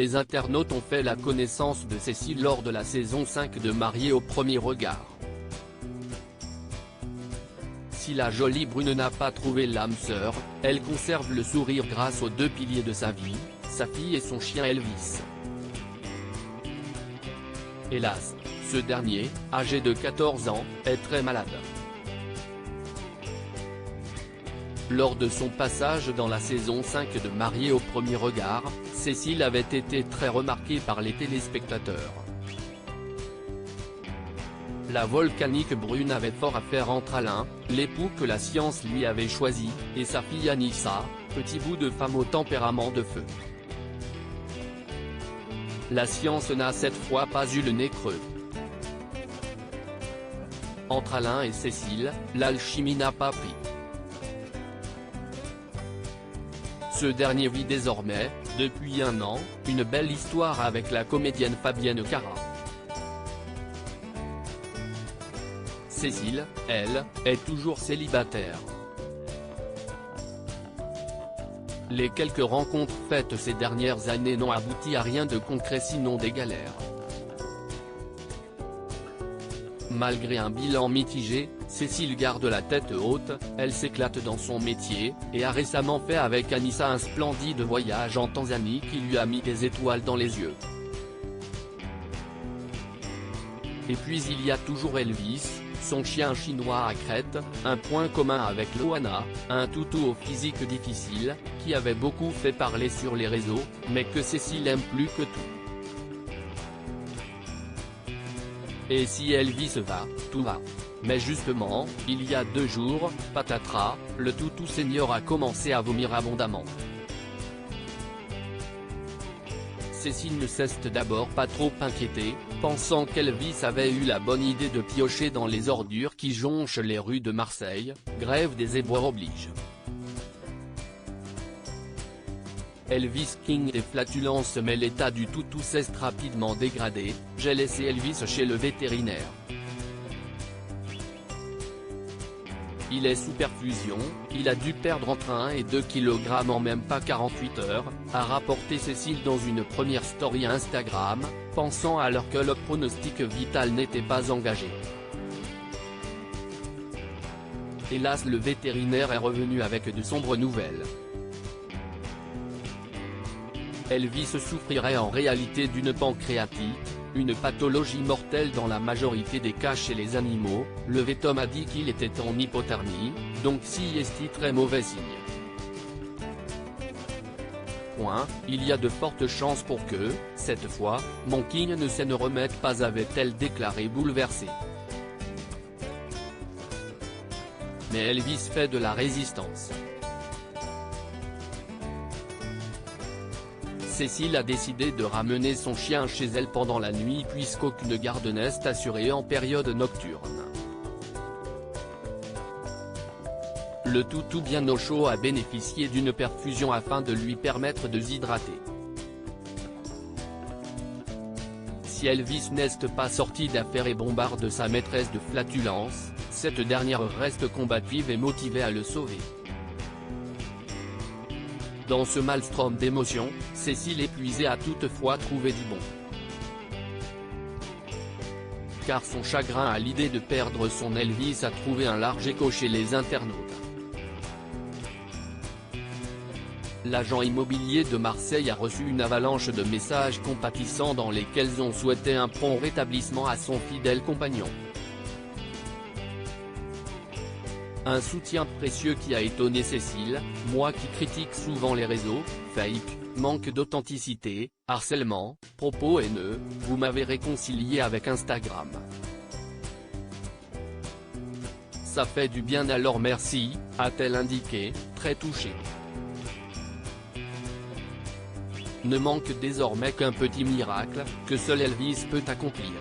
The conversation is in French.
les internautes ont fait la connaissance de Cécile lors de la saison 5 de Mariés au premier regard. Si la jolie brune n'a pas trouvé l'âme sœur, elle conserve le sourire grâce aux deux piliers de sa vie, sa fille et son chien Elvis. Hélas, ce dernier, âgé de 14 ans, est très malade. Lors de son passage dans la saison 5 de Mariés au premier regard, Cécile avait été très remarquée par les téléspectateurs. La volcanique brune avait fort à faire entre Alain, l'époux que la science lui avait choisi, et sa fille Anissa, petit bout de femme au tempérament de feu. La science n'a cette fois pas eu le nez creux. Entre Alain et Cécile, l'alchimie n'a pas pris. Ce dernier vit désormais, depuis un an, une belle histoire avec la comédienne Fabienne Cara. Cécile, elle, est toujours célibataire. Les quelques rencontres faites ces dernières années n'ont abouti à rien de concret sinon des galères. Malgré un bilan mitigé, Cécile garde la tête haute, elle s'éclate dans son métier, et a récemment fait avec Anissa un splendide voyage en Tanzanie qui lui a mis des étoiles dans les yeux. Et puis il y a toujours Elvis, son chien chinois à crête, un point commun avec Loana, un toutou au physique difficile, qui avait beaucoup fait parler sur les réseaux, mais que Cécile aime plus que tout. Et si Elvis va, tout va. Mais justement, il y a 2 jours, patatras, le toutou senior a commencé à vomir abondamment. Cécile ne cesse d'abord pas trop inquiéter, pensant qu'Elvis avait eu la bonne idée de piocher dans les ordures qui jonchent les rues de Marseille, grève des éboueurs oblige. Elvis King des flatulences mais l'état du toutou s'est rapidement dégradé, j'ai laissé Elvis chez le vétérinaire. Il est sous perfusion, il a dû perdre entre 1 et 2 kg en même pas 48 heures, a rapporté Cécile dans une première story Instagram, pensant alors que le pronostic vital n'était pas engagé. Hélas, le vétérinaire est revenu avec de sombres nouvelles. Elvis souffrirait en réalité d'une pancréatite, une pathologie mortelle dans la majorité des cas chez les animaux. Le vet-homme a dit qu'il était en hypothermie, donc si est très mauvais signe. Il y a de fortes chances pour que, cette fois, mon king ne se remette pas, avait-elle déclaré bouleversée. Mais Elvis fait de la résistance. Cécile a décidé de ramener son chien chez elle pendant la nuit puisqu'aucune garde n'est assurée en période nocturne. Le toutou bien au chaud a bénéficié d'une perfusion afin de lui permettre de s'hydrater. Si Elvis n'est pas sorti d'affaire et bombarde sa maîtresse de flatulence, cette dernière reste combative et motivée à le sauver. Dans ce maelstrom d'émotions, Cécile épuisée a toutefois trouvé du bon. Car son chagrin à l'idée de perdre son Elvis a trouvé un large écho chez les internautes. L'agent immobilier de Marseille a reçu une avalanche de messages compatissants dans lesquels on souhaitait un prompt rétablissement à son fidèle compagnon. Un soutien précieux qui a étonné Cécile, moi qui critique souvent les réseaux, fake, manque d'authenticité, harcèlement, propos haineux, vous m'avez réconcilié avec Instagram. Ça fait du bien alors merci, a-t-elle indiqué, très touchée. Ne manque désormais qu'un petit miracle, que seul Elvis peut accomplir.